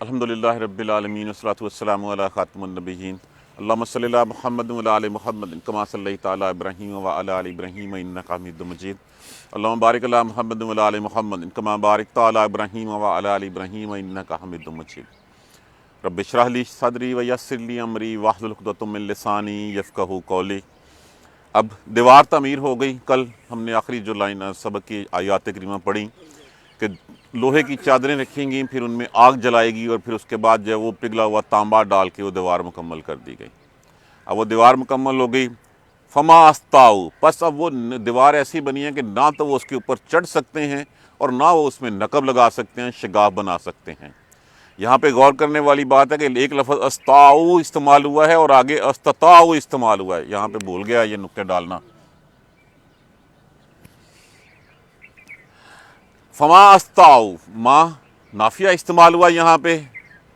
الحمدللہ رب العالمین والصلاۃ والسلام علی خاتم النبیین اللہم صلی علی محمد وعلی آل محمد کما صلیت علی ابراہیم وعلی آل ابراہیم انک حمید مجید اللہم بارک علی محمد وعلی آل محمد کما بارکت علی ابراہیم وعلی آل ابراہیم انک حمید مجید رب اشرح لی صدری ویسر لی امری واحلل عقدۃ من لسانی یفقہوا قولی۔ اب دیوار تعمیر ہو گئی۔ کل ہم نے آخری جو لائن سبق کی آیات کریمہ پڑھی کہ لوہے کی چادریں رکھیں گی، پھر ان میں آگ جلائے گی اور پھر اس کے بعد جو ہے وہ پگھلا ہوا تانبا ڈال کے وہ دیوار مکمل کر دی گئی۔ اب وہ دیوار مکمل ہو گئی، فما استاؤ، پس اب وہ دیوار ایسی بنی ہے کہ نہ تو وہ اس کے اوپر چڑھ سکتے ہیں اور نہ وہ اس میں نقب لگا سکتے ہیں، شگاف بنا سکتے ہیں۔ یہاں پہ غور کرنے والی بات ہے کہ ایک لفظ استاؤ استعمال ہوا ہے اور آگے استطاؤ استعمال ہوا ہے، یہاں پہ بھول گیا یہ نقطے ڈالنا۔ فما استاؤ، ما نافیہ استعمال ہوا یہاں پہ،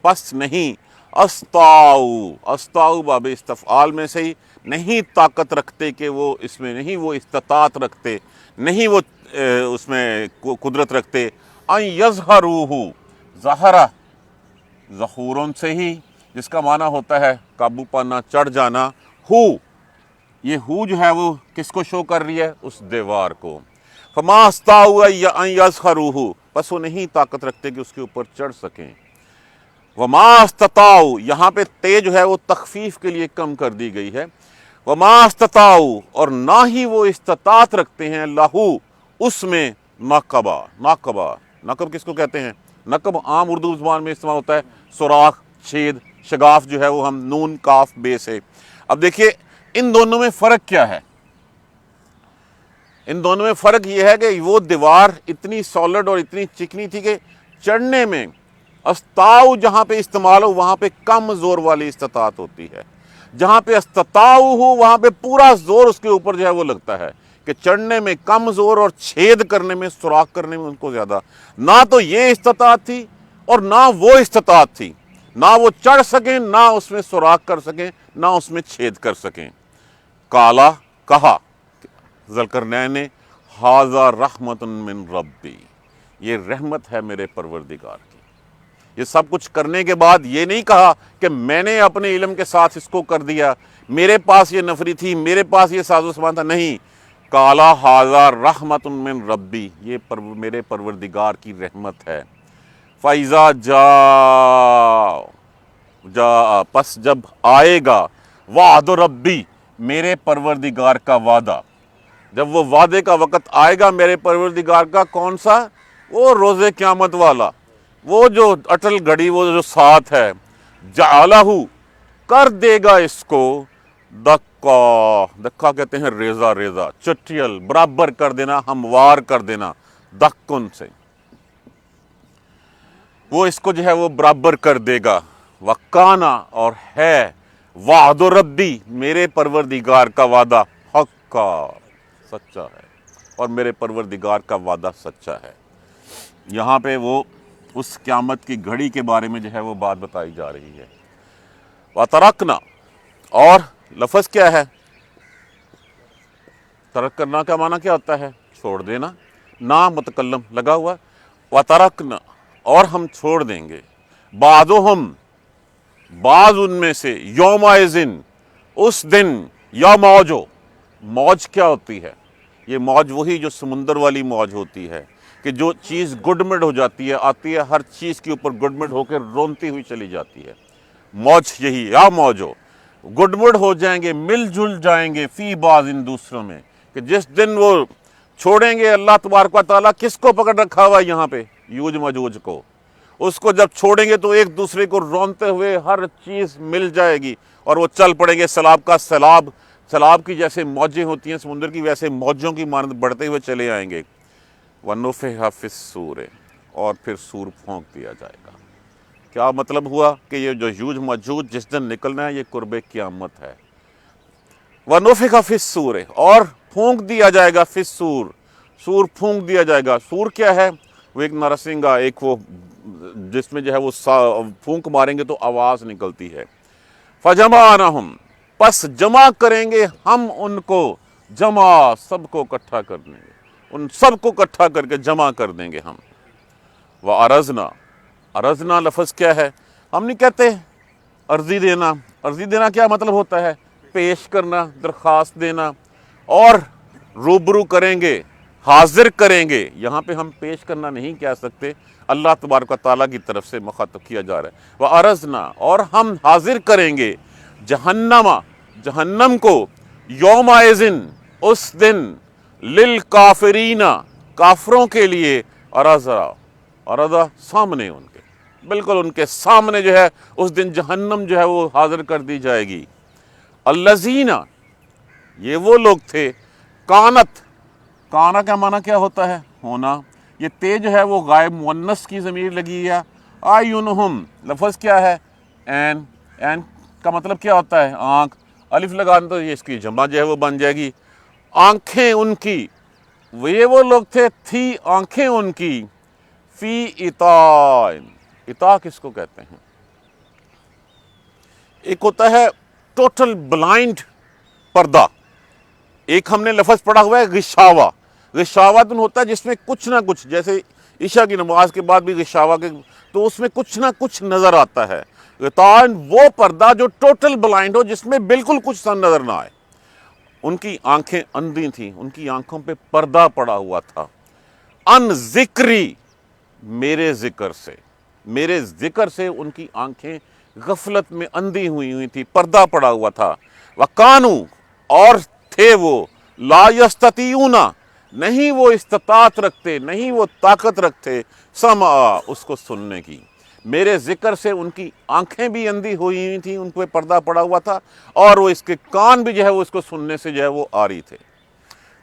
پس نہیں، استاؤ باب استفعال میں سے ہی، نہیں طاقت رکھتے کہ وہ اس میں، نہیں وہ استطاعت رکھتے، نہیں وہ اس میں قدرت رکھتے، ان یظہروہ، ظہرہ ظہورن سے ہی، جس کا معنی ہوتا ہے قابو پانا، چڑھ جانا۔ ہو، یہ ہو جو ہے وہ کس کو شو کر رہی ہے؟ اس دیوار کو۔ فما استطاعوا ان یظہروہ، پس وہ نہیں طاقت رکھتے کہ اس کے اوپر چڑھ سکیں۔ وما استطاعوا، یہاں پہ تے جو ہے وہ تخفیف کے لیے کم کر دی گئی ہے۔ وما استطاعوا، اور نہ ہی وہ استطاعت رکھتے ہیں، لہو، اس میں، نقب کس کو کہتے ہیں؟ نقب عام اردو زبان میں استعمال ہوتا ہے سوراخ، چھید، شگاف جو ہے وہ ہم نون کاف بے سے۔ اب دیکھیے ان دونوں میں فرق کیا ہے؟ ان دونوں میں فرق یہ ہے کہ وہ دیوار اتنی سالڈ اور اتنی چکنی تھی کہ چڑھنے میں استاؤ جہاں پہ استعمال ہو وہاں پہ کم زور والی استطاعت ہوتی ہے، جہاں پہ استطاؤ ہو وہاں پہ پورا زور اس کے اوپر جو ہے وہ لگتا ہے کہ چڑھنے میں کم زور اور چھید کرنے میں، سوراخ کرنے میں ان کو زیادہ۔ نہ تو یہ استطاعت تھی اور نہ وہ استطاعت تھی، نہ وہ چڑھ سکیں، نہ اس میں سوراخ کر سکیں، نہ اس میں چھید کر سکیں۔ کالا، کہا ذوالقرنین نے، ھذا رحمت من ربی، یہ رحمت ہے میرے پروردگار کی۔ یہ سب کچھ کرنے کے بعد یہ نہیں کہا کہ میں نے اپنے علم کے ساتھ اس کو کر دیا، میرے پاس یہ نفری تھی، میرے پاس یہ ساز و سامان تھا، نہیں، کالا ھذا رحمت من ربی، یہ میرے پروردگار کی رحمت ہے۔ فَإِذَا جاء، پس جب آئے گا، وعد ربی، میرے پروردگار کا وعدہ، جب وہ وعدے کا وقت آئے گا میرے پروردگار کا، کون سا؟ وہ روز قیامت والا، وہ جو اٹل گھڑی، وہ جو ساتھ ہے، جعلہ، کر دے گا اس کو، دکا کہتے ہیں ریزہ، ریزہ چٹیل، برابر کر دینا، ہموار کر دینا، دکن سے وہ اس کو جو ہے وہ برابر کر دے گا۔ وکانا، اور ہے، وعد ربی، میرے پروردگار کا وعدہ، حقا، سچا ہے، اور میرے پروردگار کا وعدہ سچا ہے۔ یہاں پہ وہ اس قیامت کی گھڑی کے بارے میں جو ہے وہ بات بتائی جا رہی ہے۔ وَتَرَکْنَا، اور لفظ کیا ہے؟ ترک کرنا کا معنی کیا ہوتا ہے؟ چھوڑ دینا، نا متکلم لگا ہوا۔ وَتَرَکْنَا، اور ہم چھوڑ دیں گے، بعضهم، بعض ان میں سے، یومئذ، اس دن، یا موجو، موج کیا ہوتی ہے؟ یہ موج وہی جو سمندر والی موج ہوتی ہے کہ جو چیز گڈمڈ ہو جاتی ہے، آتی ہے ہر چیز کے اوپر گڈمڈ ہو کے رونتی ہوئی چلی جاتی ہے، موج یہی، یا موجو، گڈمڈ ہو جائیں گے، مل جل جائیں گے، فی بعض، ان دوسروں میں، کہ جس دن وہ چھوڑیں گے، اللہ تبارک و تعالیٰ کس کو پکڑ رکھا ہوا ہے یہاں پہ؟ یوج مجوج کو۔ اس کو جب چھوڑیں گے تو ایک دوسرے کو رونتے ہوئے ہر چیز مل جائے گی اور وہ چل پڑیں گے، سیلاب کا سیلاب، سیلاب کی جیسے موجیں ہوتی ہیں سمندر کی، ویسے موجوں کی مانند بڑھتے ہوئے چلے آئیں گے۔ وَنُفِخَ فِی الصُّورِ، اور پھر سور پھونک دیا جائے گا۔ کیا مطلب ہوا کہ یہ جو یوج مجوج جس دن نکلنا ہے یہ قرب قیامت ہے۔ وَنُفِخَ فِی الصُّورِ، اور پھونک دیا جائے گا، فی الصُّور، سور پھونک دیا جائے گا۔ سور کیا ہے؟ وہ ایک نرسنگا، ایک وہ جس میں جو ہے وہ پھونک ماریں گے تو آواز نکلتی ہے۔ فَجَمَعْنَاهُمْ، پس جمع کریں گے ہم ان کو، جمع، سب کو اکٹھا کر دیں گے، ان سب کو اکٹھا کر کے جمع کر دیں گے ہم۔ وَعَرَضْنَا، عرضنا لفظ کیا ہے؟ ہم نہیں کہتے عرضی دینا. عرضی دینا کیا مطلب ہوتا ہے؟ پیش کرنا, درخواست دینا, اور روبرو کریں گے, حاضر کریں گے. یہاں پہ ہم پیش کرنا نہیں کہہ سکتے, اللہ تبارک و تعالیٰ کی طرف سے مخاطب کیا جا رہا ہے. وَعَرَضْنَا, اور ہم حاضر کریں گے, جہنم کو, یومئذ, اس دن, للکافرین, کافروں کے لیے, عرضا, سامنے ان کے, بالکل ان کے سامنے جو ہے اس دن جہنم جو ہے وہ حاضر کر دی جائے گی. الذین, یہ وہ لوگ تھے, کانا کا معنی کیا ہوتا ہے؟ ہونا. یہ تے جو ہے وہ غائب مؤنث کی ضمیر لگی ہے. اعینہم, لفظ کیا ہے؟ عین کا مطلب کیا ہوتا ہے؟ آنکھ. الف لگانا تو یہ اس کی جمع جو ہے وہ بن جائے گی. آنکھیں ان کی, وہ لوگ تھی آنکھیں ان کی, فی اطاع. اطاع کس کو کہتے ہیں؟ ایک ہوتا ہے ٹوٹل بلائنڈ پردہ, ایک ہم نے لفظ پڑھا ہوا ہے غشاوہ. غشاوہ ہوتا ہے جس میں کچھ نہ کچھ, جیسے عشاء کی نماز کے بعد بھی غشاوہ کے, تو اس میں کچھ نہ کچھ نظر آتا ہے. غطاء وہ پردہ جو ٹوٹل بلائنڈ ہو, جس میں بالکل کچھ نظر نہ آئے. ان کی آنکھیں اندھی تھیں, ان کی آنکھوں پہ پردہ پڑا ہوا تھا. ان ذکری, میرے ذکر سے ان کی آنکھیں غفلت میں اندھی ہوئی تھی, پردہ پڑا ہوا تھا. وَقَانُوا, اور تھے وہ, لا یستطیعون, نہیں وہ استطاعت رکھتے, نہیں وہ طاقت رکھتے, سمع, اس کو سننے کی. میرے ذکر سے ان کی آنکھیں بھی اندھی ہوئی تھیں, ان پہ پردہ پڑا ہوا تھا, اور وہ اس کے کان بھی جو ہے وہ اس کو سننے سے جو ہے وہ آ رہی تھے.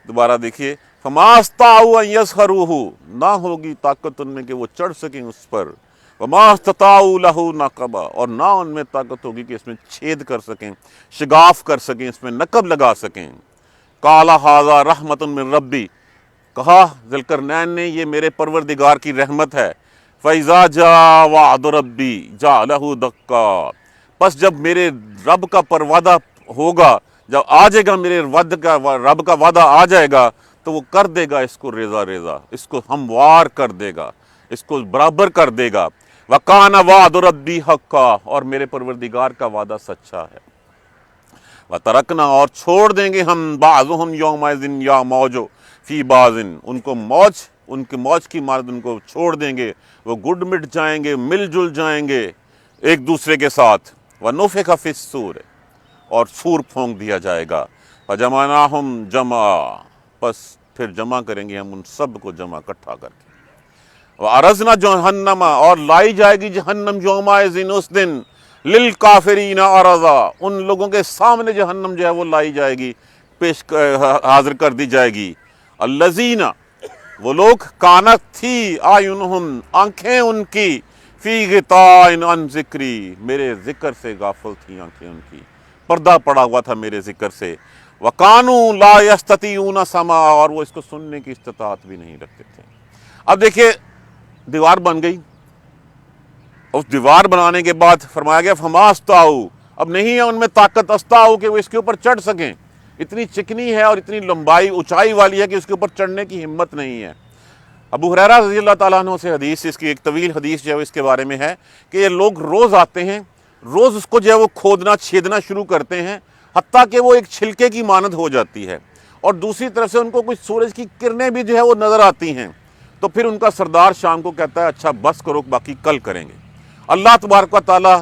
دوبارہ دیکھیے, فَمَا اسْطَاعُوا أَن يَظْهَرُوهُ, نہ ہوگی طاقت ان میں کہ وہ چڑھ سکیں اس پر. وَمَا اسْتَطَاعُوا لَهُ نَقَبًا, اور نہ ان میں طاقت ہوگی کہ اس میں چھید کر سکیں, شگاف کر سکیں, اس میں نقب لگا سکیں. قَالَ هَذَا رَحْمَةٌ مِّن رَّبِّي, کہا ذوالقرنین نے یہ میرے پروردگار کی رحمت ہے. فَإِذَا جَاءَ وَعْدُ رَبِّي جَعَلَهُ دَكًّا, پس جب میرے رب کا پروادہ ہوگا, جب آ جائے گا میرے رب کا وعدہ آ جائے گا, تو وہ کر دے گا اس کو ریزہ, اس کو ہموار کر دے گا, اس کو برابر کر دے گا. وَكَانَ وَعْدُ رَبِّي حَقًّا, اور میرے پروردگار کا وعدہ سچا ہے. وَتَرَكْنَا, اور چھوڑ دیں گے ہم, بَعْضُهُمْ يَوْمَئِذٍ يَمُوجُ فِي بَعْضٍ, ان کو ان کے موج کی مانند ان کو چھوڑ دیں گے, وہ گڈ مٹ جائیں گے, مل جل جائیں گے ایک دوسرے کے ساتھ. وَنُفِخَ فِي الصُّورِ, اور سور پھونک دیا جائے گا. فَجَمَعْنَاهُمْ جَمْعًا, پس پھر جمع کریں گے ہم ان سب کو جمع اکٹھا کر کے. وَعَرَضْنَا جَهَنَّمَ, اور لائی جائے گی جہنم, یومئذ, اس دن, للکافرین عرضا, ان لوگوں کے سامنے جہنم جو ہے وہ لائی جائے گی, حاضر کر دی جائے گی. الذین, وہ لوگ, کانت تھی, اعینہم, آنکھیں ان کی, فی غطاء عن ذکری, میرے ذکر سے غافل تھی آنکھیں ان کی, پردہ پڑا ہوا تھا میرے ذکر سے. وَقَانُوا لَا يَسْتَطِيعُونَ سَمْعًا, اور وہ اس کو سننے کی استطاعت بھی نہیں رکھتے تھے. اب دیکھیے, دیوار بن گئی, اس دیوار بنانے کے بعد فرمایا گیا فَمَا اسْطَاعُوا, اب نہیں ہے ان میں طاقت, اسطاعوا, کہ وہ اس کے اوپر چڑھ سکیں. اتنی چکنی ہے اور اتنی لمبائی, اونچائی والی ہے کہ اس کے اوپر چڑھنے کی ہمت نہیں ہے. ابو ہریرہ رضی اللہ تعالیٰ عنہ سے حدیث, اس کی ایک طویل حدیث جو ہے اس کے بارے میں ہے, کہ یہ لوگ روز آتے ہیں, روز اس کو جو ہے وہ کھودنا, چھیدنا شروع کرتے ہیں, حتیٰ کہ وہ ایک چھلکے کی مانند ہو جاتی ہے, اور دوسری طرف سے ان کو کچھ سورج کی کرنیں بھی جو ہے وہ نظر آتی ہیں. تو پھر ان کا سردار شام کو کہتا ہے اچھا بس کرو, باقی کل کریں گے. اللہ تبارک و تعالیٰ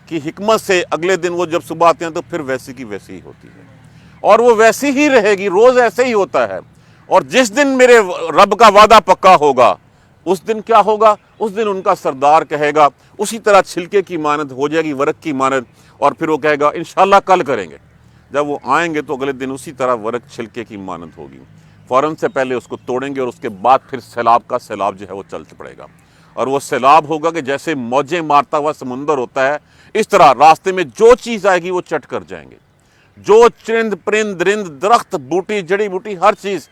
کی حکمت سے اگلے دن وہ جب صبح آتے ہیں تو پھر ویسی کی ویسی ہی ہوتی ہے, اور وہ ویسی ہی رہے گی, روز ایسے ہی ہوتا ہے. اور جس دن میرے رب کا وعدہ پکا ہوگا, اس دن کیا ہوگا, اس دن ان کا سردار کہے گا اسی طرح چھلکے کی مانند ہو جائے گی, ورق کی مانند, اور پھر وہ کہے گا انشاءاللہ کل کریں گے. جب وہ آئیں گے تو اگلے دن اسی طرح ورق چھلکے کی مانند ہوگی. فوراً سے پہلے اس کو توڑیں گے, اور اس کے بعد پھر سیلاب کا سیلاب جو ہے وہ چل پڑے گا, اور وہ سیلاب ہوگا کہ جیسے موجیں مارتا ہوا سمندر ہوتا ہے, اس طرح راستے میں جو چیز آئے گی وہ چٹ کر جائیں گے. جو چرند, پرند, رند, درخت, بوٹی, جڑی بوٹی, ہر چیز,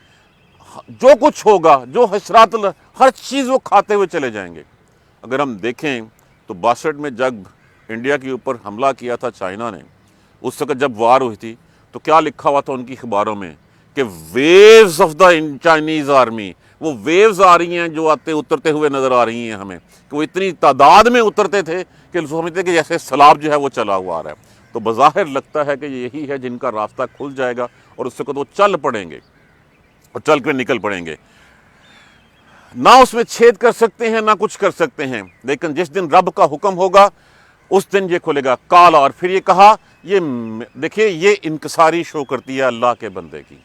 جو کچھ ہوگا, جو حشرات, ہر چیز وہ کھاتے ہوئے چلے جائیں گے. اگر ہم دیکھیں تو 62 میں جب انڈیا کے اوپر حملہ کیا تھا چائنا نے, اس وقت جب وار ہوئی تھی, تو کیا لکھا ہوا تھا ان کی اخباروں میں کہ views of the Chinese army, وہ ویوز آ رہی ہیں جو آتے اترتے ہوئے نظر آ رہی ہیں ہمیں، کہ وہ اتنی تعداد میں اترتے تھے کہ سمجھتے کہ جیسے سیلاب جو ہے وہ چلا ہوا آ رہا ہے۔ تو بظاہر لگتا ہے کہ یہی ہے جن کا راستہ کھل جائے گا اور اس سے وہ چل پڑیں گے اور چل کے نکل پڑیں گے، نہ اس میں چھید کر سکتے ہیں نہ کچھ کر سکتے ہیں، لیکن جس دن رب کا حکم ہوگا اس دن یہ کھلے گا کالا۔ اور پھر یہ کہا، یہ دیکھیے یہ انکساری شو کرتی ہے اللہ کے بندے کی،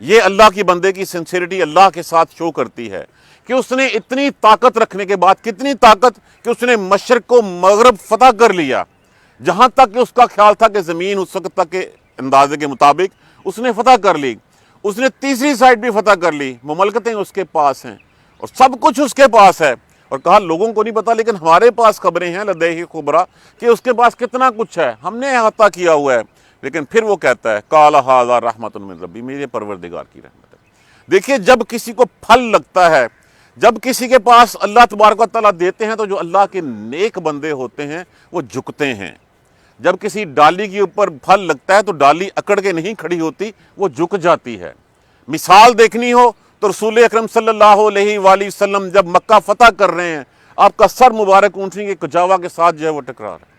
یہ اللہ کی بندے کی سنسیریٹی اللہ کے ساتھ شو کرتی ہے کہ اس نے اتنی طاقت رکھنے کے بعد، کتنی طاقت کہ اس نے مشرق کو مغرب فتح کر لیا، جہاں تک کہ اس کا خیال تھا کہ زمین اس وقت تک کے اندازے کے مطابق اس نے فتح کر لی، اس نے تیسری سائٹ بھی فتح کر لی، مملکتیں اس کے پاس ہیں اور سب کچھ اس کے پاس ہے، اور کہا لوگوں کو نہیں پتا لیکن ہمارے پاس خبریں ہیں لدیہ خبرا کہ اس کے پاس کتنا کچھ ہے، ہم نے احاطہ کیا ہوا ہے۔ لیکن پھر وہ کہتا ہے قال ھذا رحمۃ من ربی، میرے پروردگار کی رحمت ہے۔ دیکھیے جب کسی کو پھل لگتا ہے، جب کسی کے پاس اللہ تبارک و تعالیٰ دیتے ہیں تو جو اللہ کے نیک بندے ہوتے ہیں وہ جھکتے ہیں۔ جب کسی ڈالی کے اوپر پھل لگتا ہے تو ڈالی اکڑ کے نہیں کھڑی ہوتی، وہ جھک جاتی ہے۔ مثال دیکھنی ہو تو رسول اکرم صلی اللہ علیہ وآلہ وسلم جب مکہ فتح کر رہے ہیں، آپ کا سر مبارک اونٹنی کے کجاوا کے ساتھ جو ہے وہ ٹکرا رہا ہے۔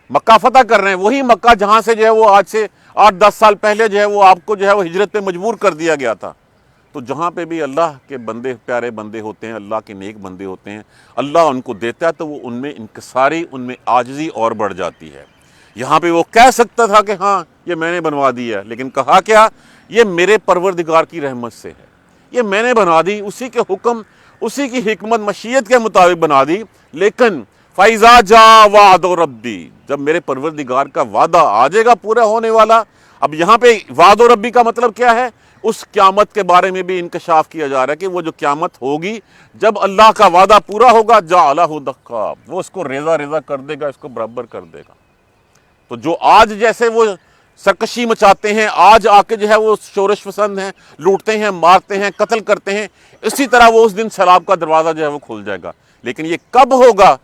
مکہ فتح کر رہے ہیں، وہی مکہ جہاں سے جو ہے وہ آج سے 8-10 سال پہلے جو ہے وہ آپ کو جو ہے وہ ہجرت پہ مجبور کر دیا گیا تھا۔ تو جہاں پہ بھی اللہ کے بندے، پیارے بندے ہوتے ہیں، اللہ کے نیک بندے ہوتے ہیں، اللہ ان کو دیتا ہے تو وہ ان میں انکساری، ان میں عاجزی اور بڑھ جاتی ہے۔ یہاں پہ وہ کہہ سکتا تھا کہ ہاں یہ میں نے بنوا دی ہے، لیکن کہا کیا، یہ میرے پروردگار کی رحمت سے ہے، یہ میں نے بنا دی، اسی کے حکم، اسی کی حکمت مشیت کے مطابق بنا دی۔ لیکن فَإِذَا جَاءَ وَعْدُ رَبِّي، جب میرے پروردگار کا وعدہ آ جائے گا پورا ہونے والا۔ اب یہاں پہ وعد و ربی کا مطلب کیا ہے؟ اس قیامت کے بارے میں بھی انکشاف کیا جا رہا ہے کہ وہ جو قیامت ہوگی جب اللہ کا وعدہ پورا ہوگا، جَعَلَهُ دَكَّا، وہ اس کو ریزہ ریزہ کر دے گا، اس کو برابر کر دے گا۔ تو جو آج جیسے وہ سرکشی مچاتے ہیں، آج آ کے جو ہے وہ شورش پسند ہیں، لوٹتے ہیں، مارتے ہیں، قتل کرتے ہیں، اسی طرح وہ اس دن سیلاب کا دروازہ جو ہے وہ کھل جائے گا۔ لیکن یہ کب ہوگا؟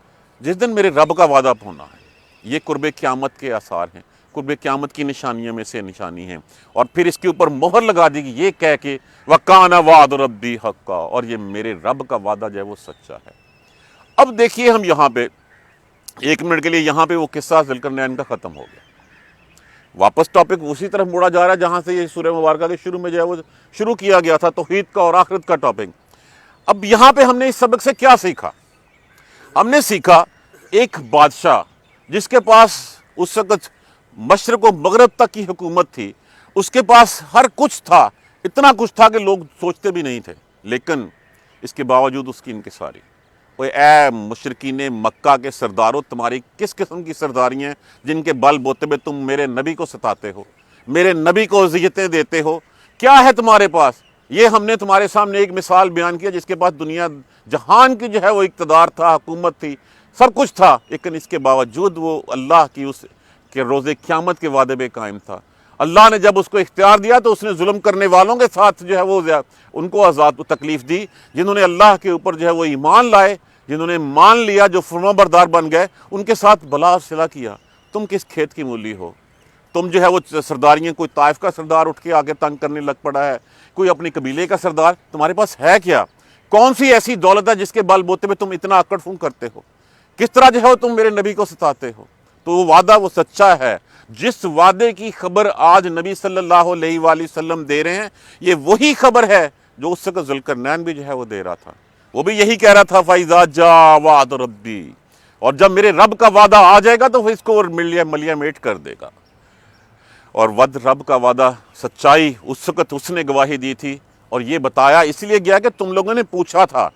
جس دن میرے رب کا وعدہ ہونا ہے۔ یہ قرب قیامت کے آثار ہیں، قرب قیامت کی نشانیوں میں سے نشانی ہیں۔ اور پھر اس کے اوپر مہر لگا دی گی یہ کہہ کے وَكَانَ وَعْدُ رَبِّي حَقًّا، اور یہ میرے رب کا وعدہ جو ہے وہ سچا ہے۔ اب دیکھیے ہم یہاں پہ ایک منٹ کے لیے یہاں پہ وہ قصہ ذوالقرنین کا ختم ہو گیا، واپس ٹاپک اسی طرف موڑا جا رہا ہے جہاں سے یہ سورہ مبارکہ کے شروع میں جو ہے وہ شروع کیا گیا تھا، توحید کا اور آخرت کا ٹاپک۔ اب یہاں پہ ہم نے اس سبق سے کیا سیکھا؟ ہم نے سیکھا ایک بادشاہ جس کے پاس اس وقت مشرق و مغرب تک کی حکومت تھی، اس کے پاس ہر کچھ تھا، اتنا کچھ تھا کہ لوگ سوچتے بھی نہیں تھے، لیکن اس کے باوجود اس کی انکساری۔ اے مشرکین مکہ کے سرداروں، تمہاری کس قسم کی سرداریاں ہیں جن کے بل بوتے میں تم میرے نبی کو ستاتے ہو، میرے نبی کو اذیتیں دیتے ہو؟ کیا ہے تمہارے پاس؟ یہ ہم نے تمہارے سامنے ایک مثال بیان کیا جس کے پاس دنیا جہان کی جو ہے وہ اقتدار تھا، حکومت تھی، سب کچھ تھا، لیکن اس کے باوجود وہ اللہ کی اس کے روز قیامت کے وعدے پہ قائم تھا۔ اللہ نے جب اس کو اختیار دیا تو اس نے ظلم کرنے والوں کے ساتھ جو ہے وہ ان کو عذاب تکلیف دی، جنہوں نے اللہ کے اوپر جو ہے وہ ایمان لائے، جنہوں نے مان لیا، جو فرما بردار بن گئے، ان کے ساتھ بلا اور صلہ کیا۔ تم کس کھیت کی مولی ہو؟ تم جو ہے وہ سرداریاں، کوئی طائف کا سردار اٹھ کے آگے تنگ کرنے لگ پڑا ہے، کوئی اپنی قبیلے کا سردار، تمہارے پاس ہے کیا؟ کون سی ایسی دولت ہے جس کے بل بوتے میں تم اتنا اکڑ فون کرتے ہو؟ کس طرح جو ہے تم میرے نبی کو ستاتے ہو؟ تو وہ وعدہ وہ سچا ہے۔ جس وعدے کی خبر آج نبی صلی اللہ علیہ وآلہ وسلم دے رہے ہیں، یہ وہی خبر ہے جو اس وقت ذوالقرنین بھی جو ہے وہ دے رہا تھا۔ وہ بھی یہی کہہ رہا تھا فَإِذَا جَاءَ وَعْدُ رَبِّي، اور جب میرے رب کا وعدہ آ جائے گا تو وہ اس کو ملیا میٹ کر دے گا۔ اور رب کا وعدہ سچائی، اس وقت اس نے گواہی دی تھی، اور یہ بتایا اس لیے گیا کہ تم لوگوں نے پوچھا تھا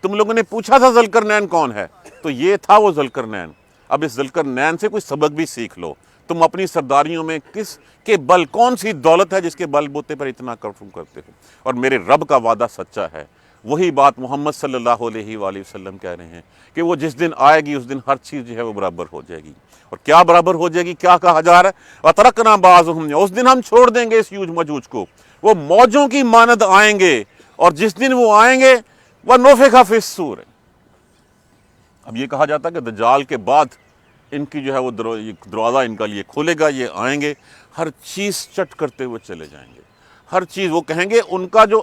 ذوالقرنین کون ہے، تو یہ تھا وہ ذوالقرنین۔ اب اس ذوالقرنین سے کوئی سبق بھی سیکھ لو، تم اپنی سرداریوں میں کس کے بل، کون سی دولت ہے جس کے بل بوتے پر اتنا کرفم کرتے ہو؟ اور میرے رب کا وعدہ سچا ہے۔ وہی بات محمد صلی اللہ علیہ وآلہ وسلم کہہ رہے ہیں کہ وہ جس دن آئے گی اس دن ہر چیز جو ہے وہ برابر ہو جائے گی۔ اور کیا برابر ہو جائے گی؟ کیا کہا جا رہا ہے؟ وَتَرَكْنَا بَعْضَهُمْ، اس دن ہم چھوڑ دیں گے اس یوج مجوج کو، وہ موجوں کی مانند آئیں گے، اور جس دن وہ آئیں گے وَنُفِخَ فِي الصُّورِ، اب یہ کہا جاتا ہے کہ دجال کے بعد ان کی جو ہے وہ دروازہ ان کا لیے کھولے گا، یہ آئیں گے، ہر چیز چٹ کرتے ہوئے چلے جائیں گے، ہر چیز وہ کہیں گے، ان کا جو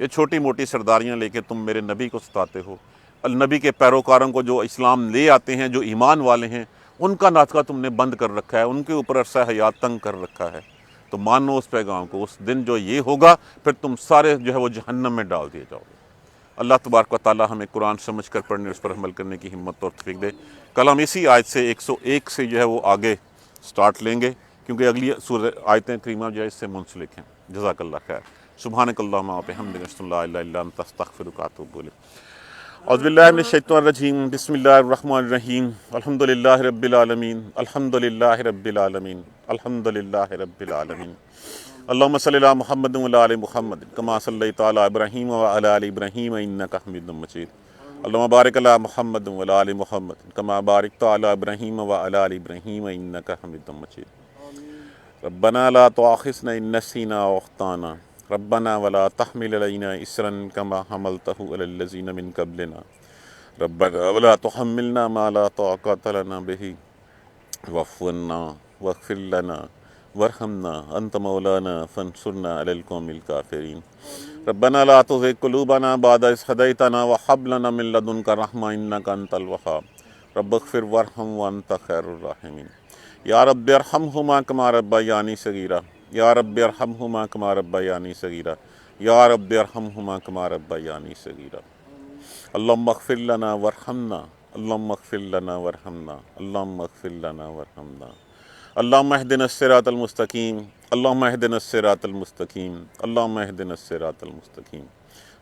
یہ چھوٹی موٹی سرداریاں لے کے تم میرے نبی کو ستاتے ہو، النبی کے پیروکاروں کو جو اسلام لے آتے ہیں، جو ایمان والے ہیں، ان کا ناطقہ تم نے بند کر رکھا ہے، ان کے اوپر عرصہ حیات تنگ کر رکھا ہے۔ تو مانو اس پیغام کو، اس دن جو یہ ہوگا پھر تم سارے جو ہے وہ جہنم میں ڈال دیے جاؤ گے۔ اللہ تبارک و تعالی ہمیں قرآن سمجھ کر پڑھنے، اس پر عمل کرنے کی ہمت اور توفیق دے۔ کل ہم اسی آیت سے 101 سے جو ہے وہ آگے سٹارٹ لیں گے، کیونکہ اگلی سورہ آیتیں کریمہ جو ہے اس سے منسلک ہیں۔ جزاک اللہ خیر۔ سبحانک اللہم و بحمدک، اشہد ان لا الہ الا انت، استغفرک و اتوب الیک۔ اعوذ باللہ من الشیطان الرجیم، بسم اللہ الرحمن الرحیم، الحمدللہ رب العالمین، الحمدللہ رب العالمین، الحمدللہ رب العالمین۔ اللہم صلی علی محمد و علی محمد کما صلیت علی ابراہیم و علی آل ابراہیم انک حمید مجید۔ اللہم بارک علی محمد و علی محمد کما بارکت علی ابراہیم و علی آل ابراہیم انک حمید مجید۔ ربنا لا تؤاخذنا ان نسینا او اخطانا، ربنا ولا تحمل علینا اصرا کما حملته علی الذین من قبلنا، ربنا ولا تحملنا ما لا طاقت لنا به واعف عنا واغفر لنا وارحمنا انت مولانا فانصرنا علی القوم الکافرین۔ ربنا لا تزغ قلوبنا بعد اذ ہدیتنا وہب لنا من لدنک رحمۃ انک انت الوہاب، رب اغفر وارحم وانت خیر الراحمین۔ یا رب ارحمہما کما ربیانی صغیرا، یا رب ارحمہما کما ربیانی صغیرا، یا رب ارحمہما کما ربیانی صغیرا۔ اللہم اغفر لنا وارحمنا، اللہم اغفر لنا وارحمنا، اللہم اغفر لنا وارحمنا۔ اللہم اہدنا الصراط المستقیم، اللہم اہدنا الصراط المستقیم، اللہم اہدنا الصراط المستقیم۔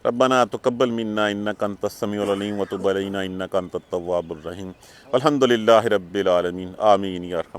ربنا تقبل منا انک انت السمیع العلیم وتب علینا انک انت التواب الرحیم۔ الحمدللہ رب العالمین، آمین یا ارحم۔